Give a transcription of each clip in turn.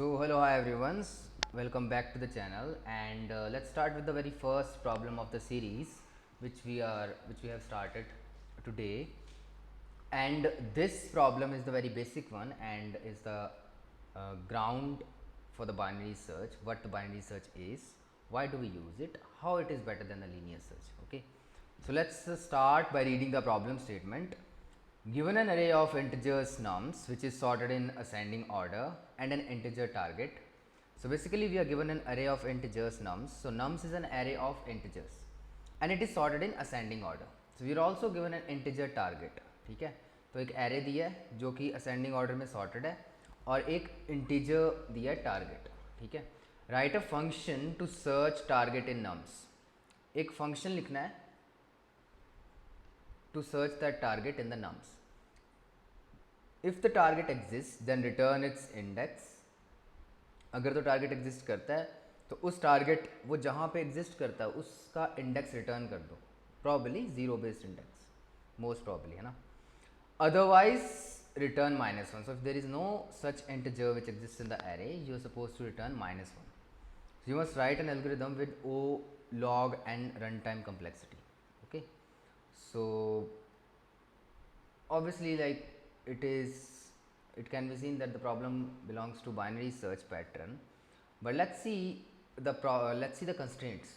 So hello, hi everyone. Welcome back to the channel, and let's start with the very first problem of the series, which we have started today. And this problem is the very basic one, and is the ground for the binary search. What the binary search is, why do we use it, how it is better than the linear search. Okay, so let's start by reading the problem statement. Given an array of integers nums which is sorted in ascending order and an integer target. So basically we are given an array of integers nums. So nums is an array of integers and it is sorted in ascending order. So we are also given an integer target. ठीक है, तो एक array दिया है जो कि ascending order में sorted है और एक integer दिया है target. ठीक है, write a function to search target in nums. एक function लिखना है to search that target in the nums. If the target exists, then return its index. अगर तो टारगेट एग्जिस्ट करता है तो उस टारगेट वो जहाँ पे एग्जिस्ट करता है उसका इंडेक्स रिटर्न कर दो, probably zero based index, most probably, है ना. Otherwise return -1. So if there is no such integer which exists in the array, you are supposed to return -1. So you must write an algorithm with O, log and runtime complexity. Okay, so obviously like it can be seen that the problem belongs to binary search pattern, but let's see the constraints.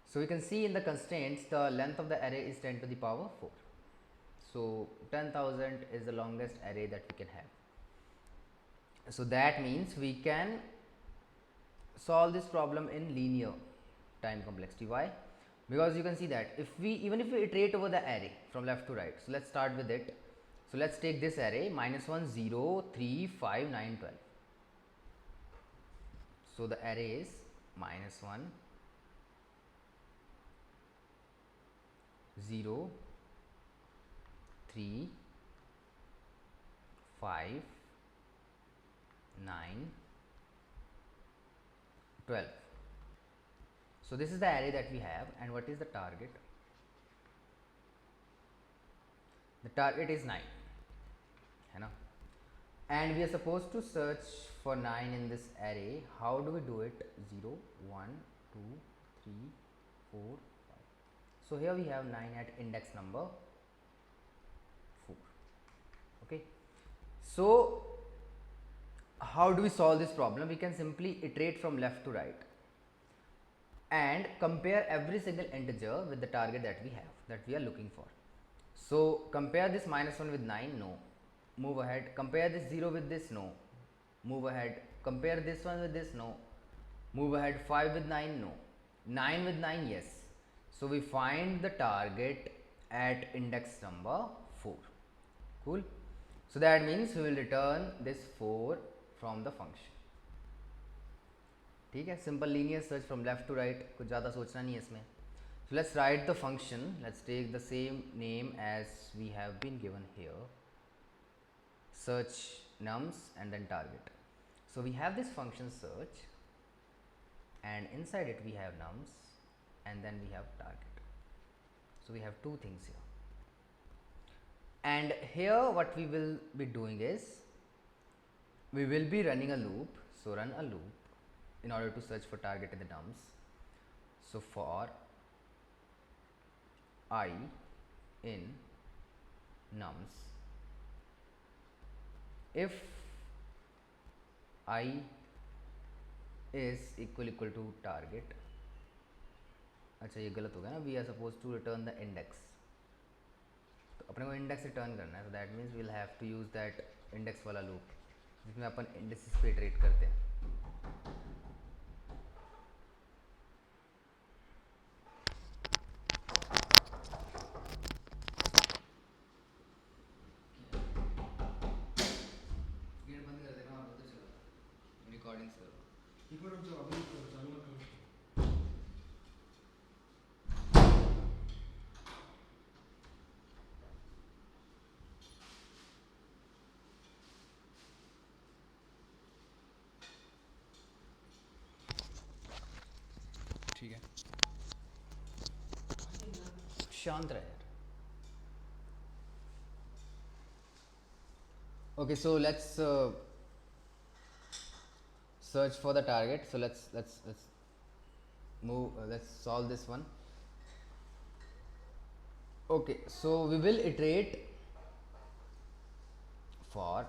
So we can see in the constraints the length of the array is 10 to the power 4. So 10,000 is the longest array that we can have. So that means we can solve this problem in linear time complexity. Why? Because you can see that even if we iterate over the array from left to right. So let's start with it. So let's take this array -1 0 3 5 9 12. So the array is -1 0 3 5 9 12. So this is the array that we have, and what is the target? The target is 9, है ना, and we are supposed to search for 9 in this array. How do we do it? 0 1 2 3 4 5. So here we have 9 at index number 4. Okay, so how do we solve this problem? We can simply iterate from left to right and compare every single integer with the target that we have, that we are looking for. So compare this -1 with 9, no, move ahead. Compare this 0 with this, no, move ahead. Compare this one with this, no, move ahead. 5 with 9, no. 9 with 9, yes. So we find the target at index number 4. Cool. So that means we will return this 4 from the function. ठीक है, simple linear search from left to right, कुछ ज़्यादा सोचना नहीं है इसमें. So let's write the function. Let's take the same name as we have been given here. Search nums and then target. So we have this function search, and inside it we have nums and then we have target. So we have two things here. And here what we will be doing is we will be running a loop. So run a loop in order to search for target in the nums. So for I in nums, if I is equal to target. अच्छा ये गलत हो गया ना, we are suppose to return the index, तो अपने को index return करना है. So that means we'll have to use that index वाला लूप जिसमें अपन इंडेक्सेस पे इटरेट करते हैं. गेट बंद कर देना, आप तो चलो रिकॉर्डिंग्स करो. एक मिनट रुक जाओ, अभी चालू मत करो. ठीक है, शांत रहे. Okay, so let's search for the target. So let's move, let's solve this one. Okay, so we will iterate for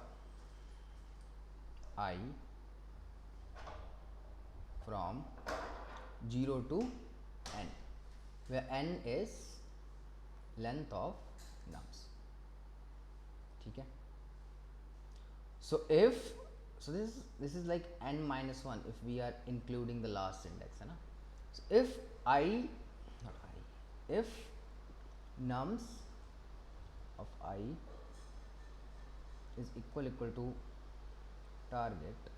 I from 0 to n, where n is length of nums. ठीक है. So if, so this is like n minus 1 if we are including the last index, है ना. So if I, not I, if nums of I is equal to target,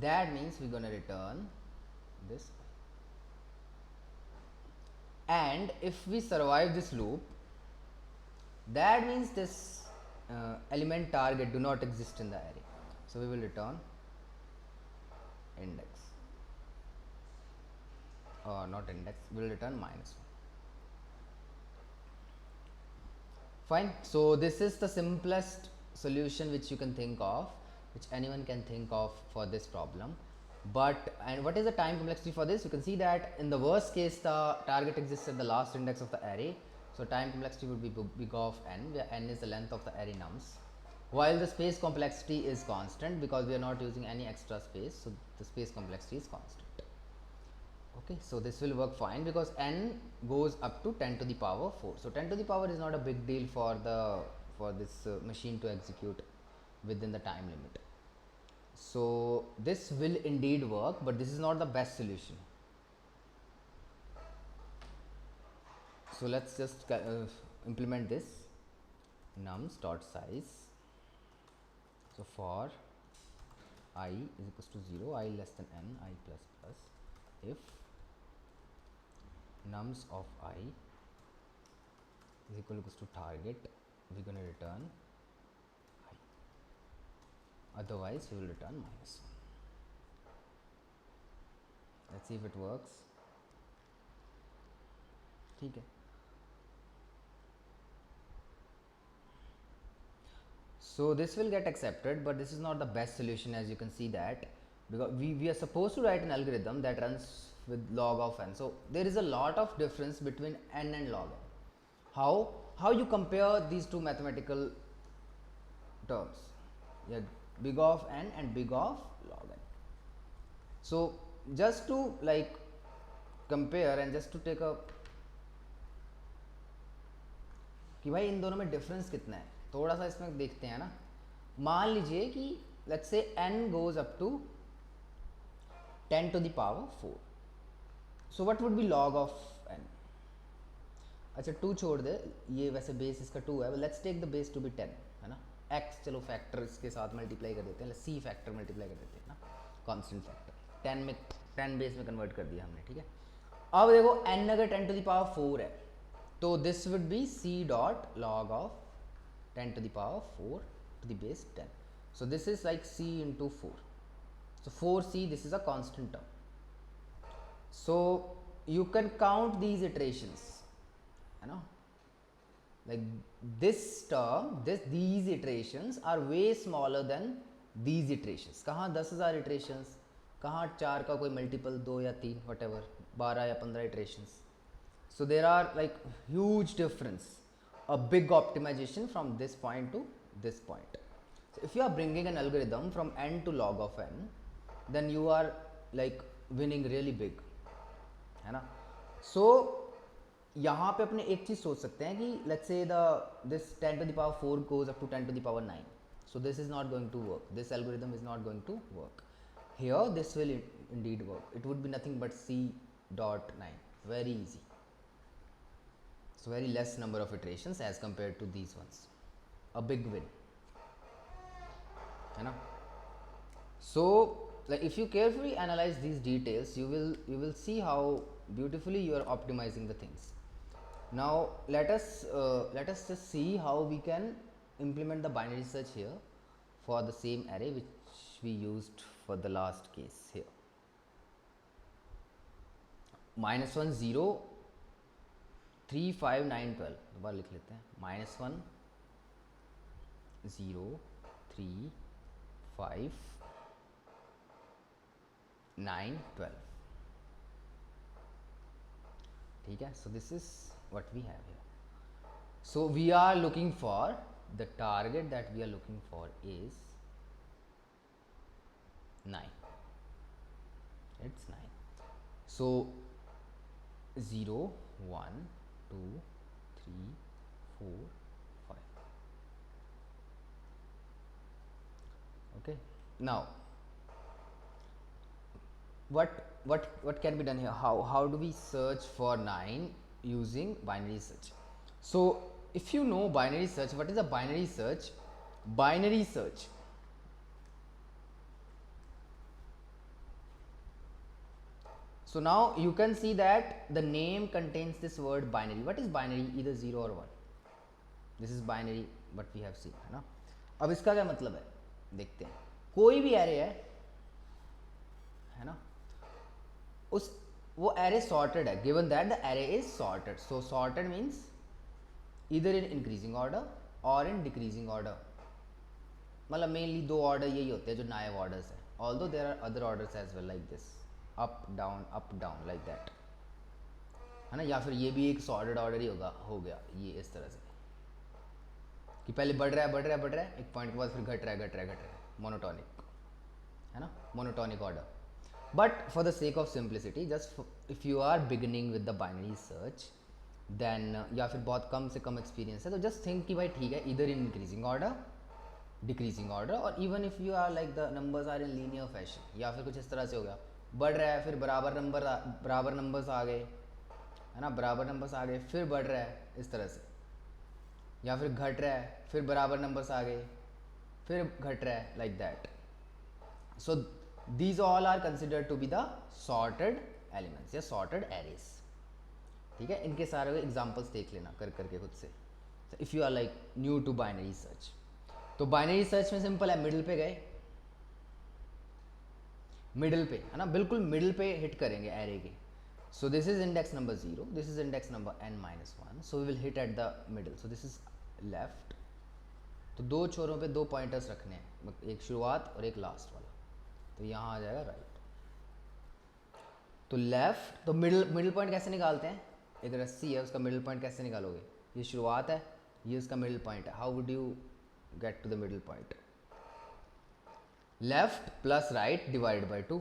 that means we're gonna return this. And if we survive this loop, that means this element target do not exist in the array, so we will return index, or not index, we will return minus 1. Fine. So this is the simplest solution which you can think of, which anyone can think of for this problem. But, and what is the time complexity for this? You can see that in the worst case the target exists at the last index of the array, so time complexity would be big of n, where n is the length of the array nums, while the space complexity is constant because we are not using any extra space, so the space complexity is constant. Okay, so this will work fine because n goes up to 10 to the power 4. So 10 to the power is not a big deal for this machine to execute within the time limit. So this will indeed work, but this is not the best solution. So let's just implement this nums dot size. So for I is equals to 0, I less than n, I plus plus, if nums of I is equal to target, we're going to return I, otherwise we will return minus 1. Let's see if it works. ठीक है. So this will get accepted, but this is not the best solution, as you can see that, because we are supposed to write an algorithm that runs with log of n. So there is a lot of difference between n and log n. How you compare these two mathematical terms? Yeah, big of n and big of log n. So just to like compare and just to take a कि भाई इन दोनों में difference कितना है, थोड़ा सा इसमें देखते हैं ना. मान लीजिए कि let's say n goes up to 10 to the power 4. So what would be log of n? अच्छा 2 छोड़ दे, ये वैसे बेस इसका 2 है, let's take the base to be 10, है ना. x चलो फैक्टर इसके साथ मल्टीप्लाई कर देते हैं, c फैक्टर मल्टीप्लाई कर देते हैं ना, कांस्टेंट फैक्टर 10 में 10 बेस में कन्वर्ट कर दिया हमने. ठीक है. अब देखो n अगर 10 to the power 4 है, तो this would be c dot log of 10 to the power 4 to the base 10. So this is like c into 4. So 4c, this is a constant term. So you can count these iterations, you know, like this term, these iterations are way smaller than these iterations. कहाँ 10,000 iterations, कहाँ 4 का कोई multiple 2 या 3 whatever 12 या 15 iterations. So there are like huge difference, a big optimization from this point to this point. So if you are bringing an algorithm from n to log of n, then you are like winning really big, है ना. So यहाँ पे अपने एक चीज़ सोच सकते हैं कि let's say this 10 to the power 4 goes up to 10 to the power 9. So this is not going to work. This algorithm is not going to work. Here this will indeed work. It would be nothing but c dot 9. Very easy. So very less number of iterations as compared to these ones. A big win, है ना. So like if you carefully analyze these details, you will see how beautifully you are optimizing the things. Now let us just see how we can implement the binary search here for the same array which we used for the last case here. -1 0 3 5 9 12 दोबारा लिख लेते हैं. -1 0 3 5 9, 12. ठीक है, so this is what we have here. So we are looking for the target that we are looking for is 9. It's 9. So 0, 1, 2, 3, 4, 5. Okay, now what can be done here? How do we search for 9 using binary search? So if you know binary search, what is a binary search? Binary search, so now you can see that the name contains this word binary. What is binary? Either 0 or 1. This is binary what we have seen, है ना. अब इसका क्या मतलब है देखते हैं. कोई भी एरे है ना, उस वो एरे सॉर्टेड है, given that the array is sorted. So sorted means इधर इन इंक्रीजिंग ऑर्डर और इन डिक्रीजिंग ऑर्डर. मतलब मेनली दो ऑर्डर यही होते हैं जो नायब ऑर्डर्स है. Although there are other orders as well like this, up down like that, है ना. या फिर ये भी एक सॉर्टेड ऑर्डर ही होगा, हो गया ये इस तरह से कि पहले बढ़ रहा है एक पॉइंट के बाद फिर घट रहा है, मोनोटोनिक, है ना, monotonic order. But for the sake of simplicity, just if you are beginning with the binary search then, या फिर बहुत कम से कम एक्सपीरियंस है, तो जस्ट थिंक कि भाई ठीक है, इधर in increasing order, decreasing order, और even if you are like the numbers are in linear fashion, या फिर कुछ इस तरह से हो गया, बढ़ रहा है फिर बराबर नंबर्स आ गए, है ना, बराबर नंबर्स आ गए फिर बढ़ रहा है इस तरह से, या फिर घट रहा है फिर बराबर नंबर्स आ गए फिर घट रहा है, like that. So these all are considered to be the sorted elements या sorted arrays. ठीक है, इनके सारे एग्जांपल्स देख लेना कर करके खुद से, if you are like new to binary search. तो बाइनरी सर्च में सिंपल है, मिडिल पे गए, मिडिल पे, है ना, बिल्कुल मिडिल पे हिट करेंगे एरे के. So this is index number 0, this is index number n-1, so we will hit at the middle. So this is left. तो दो छोरों पे दो पॉइंटर्स रखने हैं, एक शुरुआत और एक लास्ट वाला. तो यहाँ आ जाएगा राइट. तो लेफ्ट, तो मिडिल पॉइंट कैसे निकालते हैं? एक रस्सी है, उसका मिडिल पॉइंट कैसे निकालोगे? ये शुरुआत है, ये उसका मिडिल पॉइंट है. How would you get to the middle point? Left plus right divide by 2,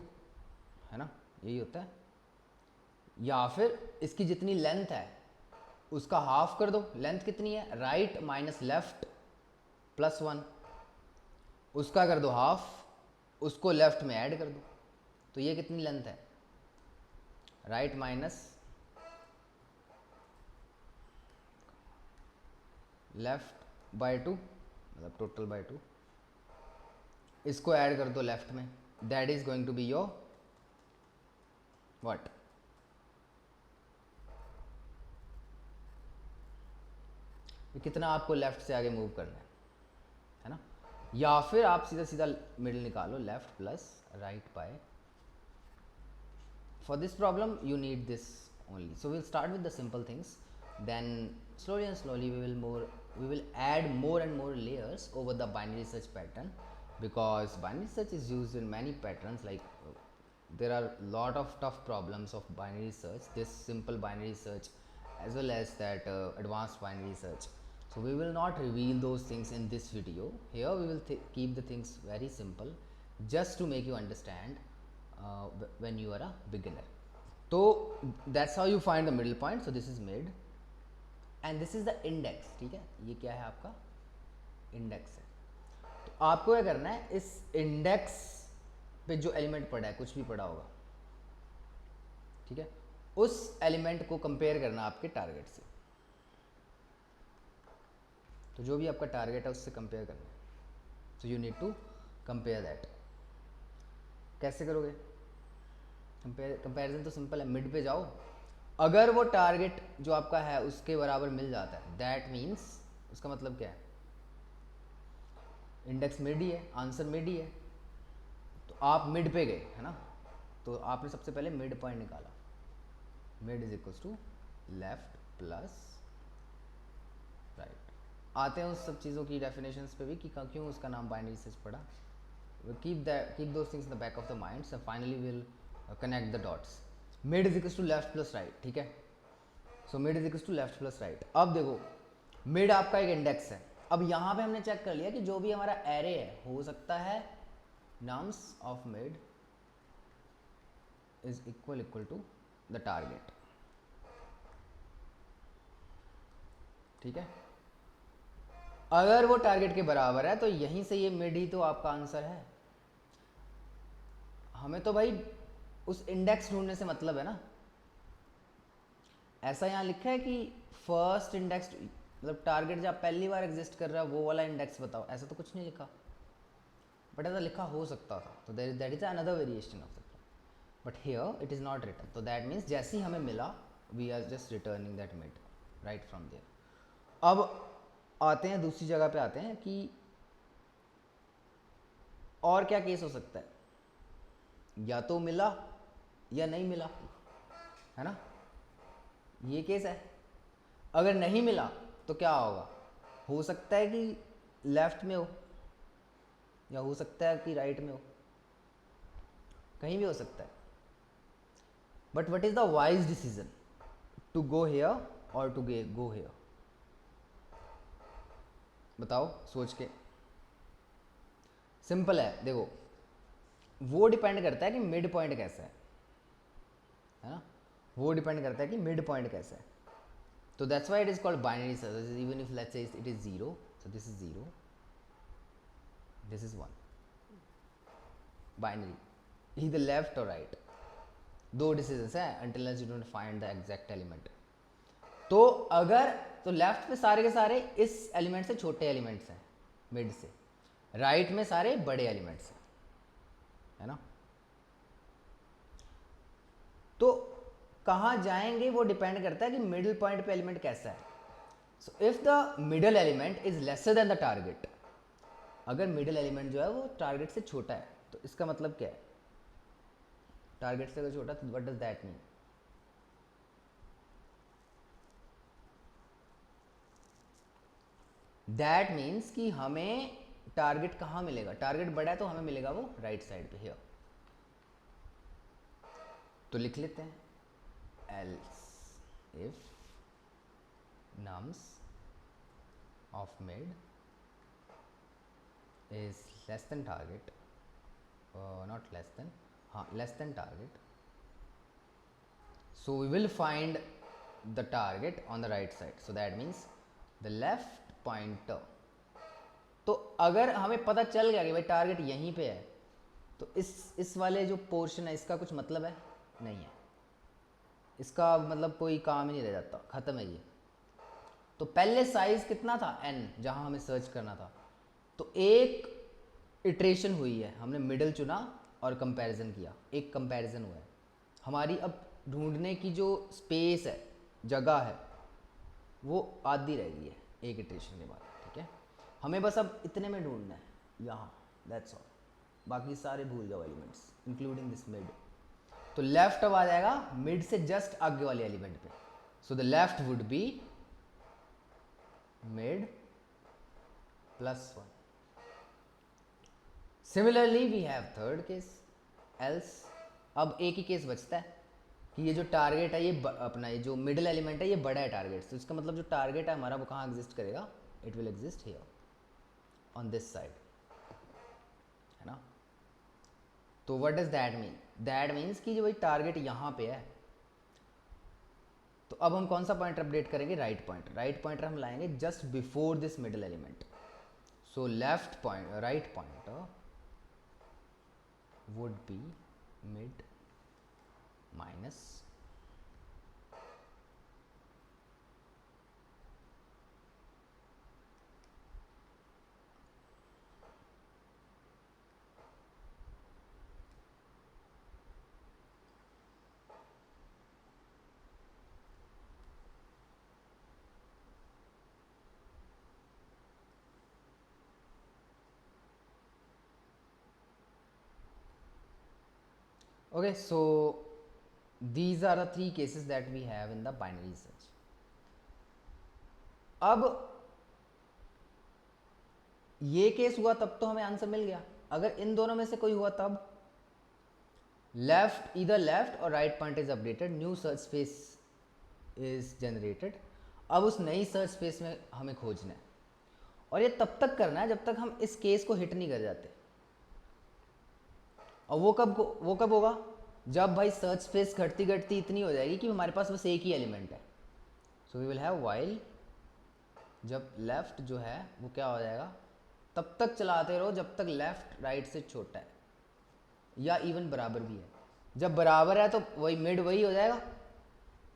है ना, यही होता है. या फिर इसकी जितनी लेंथ है उसका हाफ कर दो. लेंथ कितनी है? राइट माइनस लेफ्ट प्लस 1, उसका कर दो हाफ, उसको लेफ्ट में ऐड कर दो. तो ये कितनी लेंथ है? राइट माइनस लेफ्ट बाय 2, मतलब टोटल बाय 2, इसको ऐड कर दो लेफ्ट में. That is going to be your what? कितना आपको लेफ्ट से आगे मूव करना है ना. या फिर आप सीधा सीधा मिडिल निकालो, left plus right by. For this problem you need this only. So we'll start with the simple things, then slowly and slowly we will add more and more layers over the binary search pattern, because binary search is used in many patterns. Like there are lot of tough problems of binary search, this simple binary search as well as that advanced binary search. So we will not reveal those things in this video. Here we will keep the things very simple just to make you understand when you are a beginner. So that's how you find the middle point. So this is mid and this is the index. ठीक है, ये क्या है? आपका index है. तो आपको क्या करना है, इस इंडेक्स पे जो एलिमेंट पड़ा है, कुछ भी पड़ा होगा, ठीक है, उस एलिमेंट को कंपेयर करना आपके टारगेट से. तो जो भी आपका टारगेट है उससे कंपेयर करना है. So you need to compare that. कैसे करोगे कंपैरिजन? तो सिंपल है, मिड पे जाओ. अगर वो टारगेट जो आपका है उसके बराबर मिल जाता है, दैट मीन्स उसका मतलब क्या है? इंडेक्स मिड ही है, आंसर मिड ही है. तो आप मिड पे गए, है ना. तो आपने सबसे पहले मिड पॉइंट निकाला. Mid is equals to left plus right. आते हैं उस सब चीज़ों की डेफिनेशंस पे भी कि क्यों उसका नाम बाइनरी सर्च पड़ा. Keep those things in the back of the mind. So finally will connect the dots. Mid is equals to left plus right, ठीक है। So mid is equals to left plus right. अब देखो mid आपका एक index है। अब यहाँ पे हमने चेक कर लिया कि जो भी हमारा एरे है हो सकता है nums of mid is equal to the target, ठीक है। अगर वो टारगेट के बराबर है तो यहीं से ये मिड ही तो आपका आंसर है। हमें तो भाई उस इंडेक्स ढूंढने से मतलब है ना। ऐसा यहाँ लिखा है कि फर्स्ट इंडेक्स मतलब टारगेट जब पहली बार एग्जिस्ट कर रहा है वो वाला इंडेक्स बताओ, ऐसा तो कुछ नहीं लिखा, बट ऐसा लिखा हो सकता था। तो that is another variation of the plan, but here it is not written. तो दैट मीन्स जैसे ही हमें मिला we are just returning that mid right from there. अब आते हैं दूसरी जगह पे, आते हैं कि और क्या केस हो सकता है, या तो मिला या नहीं मिला, है ना, ये केस है। अगर नहीं मिला तो क्या होगा, हो सकता है कि लेफ्ट में हो या हो सकता है कि राइट में हो, कहीं भी हो सकता है। But what is the wise decision, to go here और टू गो हेयर, बताओ सोच के। सिंपल है, देखो वो डिपेंड करता है कि मिड पॉइंट कैसा है ना, वो डिपेंड करता है कि मिड पॉइंट कैसा है। तो that's why it is called binary search. Even if let's say it is 0, so this is 0, this is 1, binary, either left or right। दो डिसीजंस है until unless you don't find the exact element। तो अगर तो left में सारे के सारे इस एलिमेंट से छोटे एलिमेंट्स हैं मिड से, राइट में सारे बड़े एलिमेंट्स हैं, है ना। तो कहाँ जाएंगे वो डिपेंड करता है कि मिडिल पॉइंट पे एलिमेंट कैसा है। So if the middle element is lesser than the target, अगर मिडिल एलिमेंट जो है वो टारगेट से छोटा है तो इसका मतलब क्या है, टारगेट से अगर छोटा तो what does that mean, that means कि हमें टारगेट कहाँ मिलेगा, टारगेट बड़ा है तो हमें मिलेगा वो राइट साइड पे हियर। तो लिख लेते हैं else if nums of mid is less than target, not less than, less than target, so we will find the target on the right side, so that means the left pointer। तो अगर हमें पता चल गया कि भाई target यहीं पे है तो इस वाले जो पोर्शन है इसका कुछ मतलब है नहीं है, इसका मतलब कोई काम ही नहीं रह जाता, ख़त्म है ये। तो पहले साइज कितना था n, जहाँ हमें सर्च करना था, तो एक इटरेशन हुई है, हमने मिडल चुना और कंपैरिजन किया, एक कंपैरिजन हुआ है। हमारी अब ढूंढने की जो स्पेस है, जगह है, वो आधी रह गई है एक इटरेशन के बाद, ठीक है। हमें बस अब इतने में ढूंढना है यहाँ, दैट्स ऑल, बाकी सारे भूल जाओ एलिमेंट्स इंक्लूडिंग दिस मिड। तो लेफ्ट अब आ जाएगा मिड से जस्ट आगे वाले एलिमेंट पे, so the left would be mid plus 1। Similarly we have third case else. अब एक ही केस बचता है कि ये जो टारगेट है ये अपना ये जो मिडिल एलिमेंट है ये बड़ा है टारगेट, तो इसका मतलब जो टारगेट है हमारा वो कहाँ एग्जिस्ट करेगा, it will exist here on this side, है ना। तो what does that mean, that means कि जो भाई टारगेट यहाँ पे है, तो अब हम कौन सा पॉइंटर अपडेट करेंगे, राइट पॉइंटर। राइट पॉइंटर हम लाएंगे just before this middle element, so left point write pointer would be mid minus okay, so these are the three cases that we have in the binary search। अब ये case हुआ तब तो हमें answer मिल गया, अगर इन दोनों में से कोई हुआ तब, left, either left or right point is updated, new search space is generated. अब उस नई सर्च स्पेस में हमें खोजना है, और ये तब तक करना है जब तक हम इस केस को हिट नहीं कर जाते। और वो कब होगा, जब भाई सर्च स्पेस घटती घटती इतनी हो जाएगी कि हमारे पास बस एक ही एलिमेंट है। So we will have while, जब लेफ्ट जो है वो क्या हो जाएगा, तब तक चलाते रहो जब तक लेफ्ट राइट से छोटा है या इवन बराबर भी है। जब बराबर है तो वही मिड वही हो जाएगा।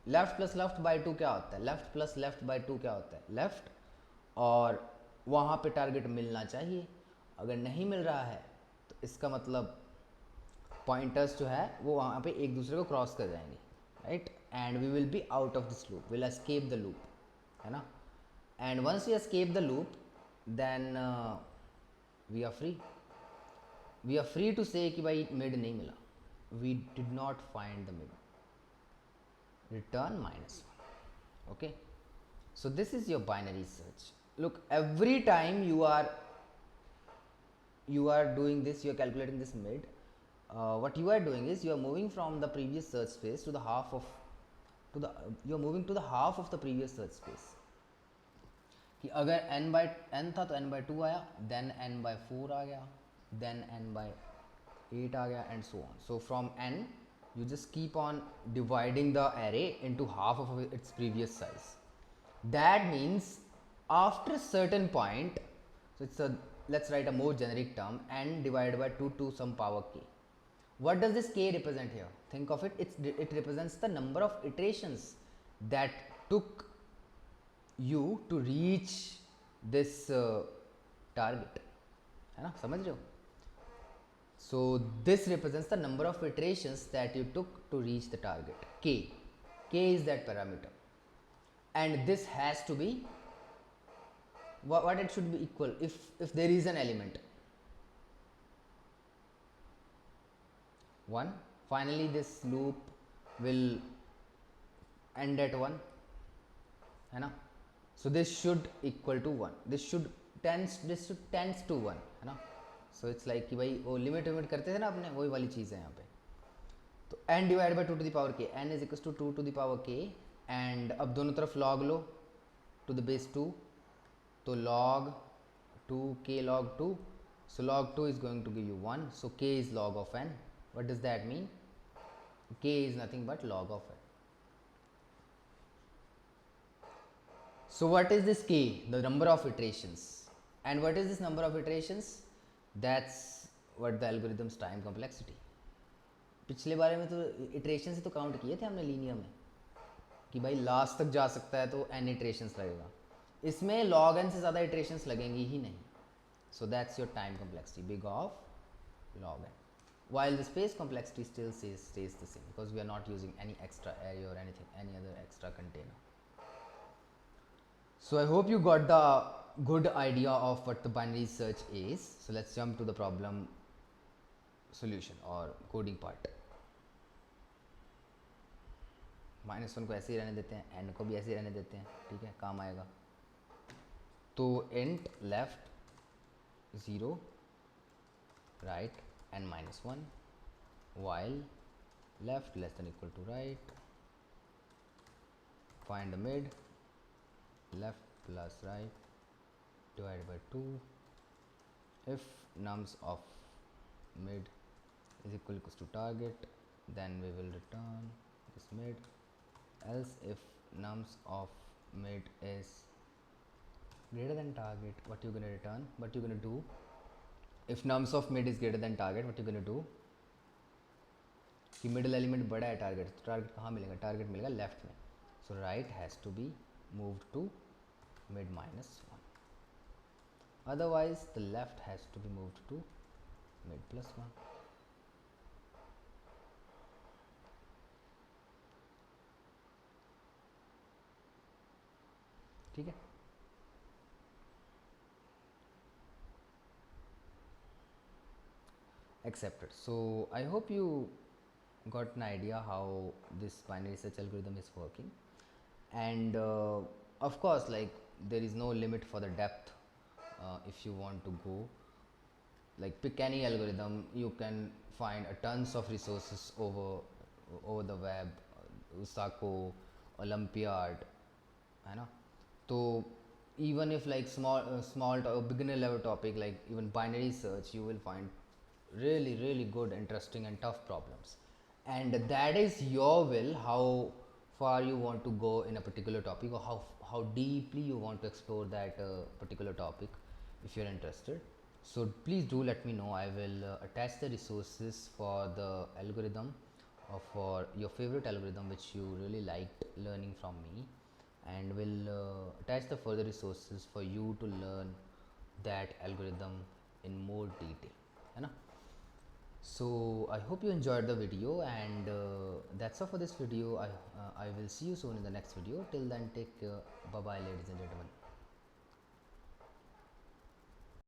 Left plus left by two क्या होता है, left plus left by two क्या होता है, लेफ्ट। और वहाँ पे टारगेट मिलना चाहिए, अगर नहीं मिल रहा है तो इसका मतलब पॉइंटर्स जो है वो वहाँ पे एक दूसरे को क्रॉस कर जाएंगे, right. And we will be out of this loop, will escape the loop, है ना। And once we escape the loop then we are free, we are free to say कि भाई मिड नहीं मिला, we did not find the mid, return -1. Okay, so this is your binary search. Look, every time you are doing this, you are calculating this mid, what you are doing is you are moving from the previous search space to the half of you are moving to the half of the previous search space. कि अगर n by n था तो n by 2 आया, then n by 4 आ गया, then n by 8 आ गया, and so on. So from n you just keep on dividing the array into half of its previous size. That means after a certain point, so it's a, let's write a more generic term, n divided by 2 to some power k. What does this k represent here? Think of it, it represents the number of iterations that took you to reach this target, है ना, समझ रहे हो। So this represents the number of iterations that you took to reach the target. K is that parameter, and this has to be what it should be equal if there is an element 1. Finally this loop will end at 1, है ना। So this should equal to 1, this should tends to 1, है ना। So it's like कि भाई वो limit करते थे ना अपने, वही वाली चीज़ है यहाँ पे। तो n divide by 2 to the power k, n is equal to 2 to the power k, and अब दोनों तरफ log लो टू द बेस 2, तो log 2 k log 2, so log 2 is going to give you 1, so k is log of n. What does that mean? K is nothing but log of n. So what is this k? The number of iterations. And what is this number of iterations? That's what the algorithm's time complexity. पिछले बारे में तो iteration से तो count किए थे हमने linear में कि भाई लास्ट तक जा सकता है तो n इटरेशंस लगेगा, इसमें log n से ज़्यादा इटरेशंस लगेंगी ही नहीं. So that's your time complexity, big of log n, while the space complexity still stays the same because we are not using any extra array or anything, any other extra container. So I hope you got the good idea of what the binary search is. So let's jump to the problem solution or coding part. -1 को ऐसे ही रहने देते हैं, n को भी ऐसे ही रहने देते हैं, ठीक है, काम आएगा. तो int left 0 right n -1 while left less than equal to right, find the mid, left plus right divided by 2, if nums of mid is equal to target then we will return this mid, else if nums of mid is greater than target, what you're going to return, what you're going to do, if nums of mid is greater than target, what you're going to do कि middle element बड़ा है target, तो target कहाँ मिलेगा, target मिलेगा left में, so right has to be moved to mid -1, otherwise the left has to be moved to mid +1. ठीक है, accepted. So I hope you got an idea how this binary search algorithm is working, and of course like there is no limit for the depth if you want to go. like pick any algorithm, you can find a tons of resources over the web, Usako, Olympiad, है ना. तो even if like beginner level topic like even binary search, you will find really good, interesting and tough problems, and that is your will how far you want to go in a particular topic, or how deeply you want to explore that particular topic if you're interested. So please do let me know. I will attach the resources for the algorithm, or for your favorite algorithm which you really liked learning from me, and will attach the further resources for you to learn that algorithm in more detail, है ना. So I hope you enjoyed the video, and that's all for this video. I will see you soon in the next video. Till then, take care. Bye bye, ladies and gentlemen.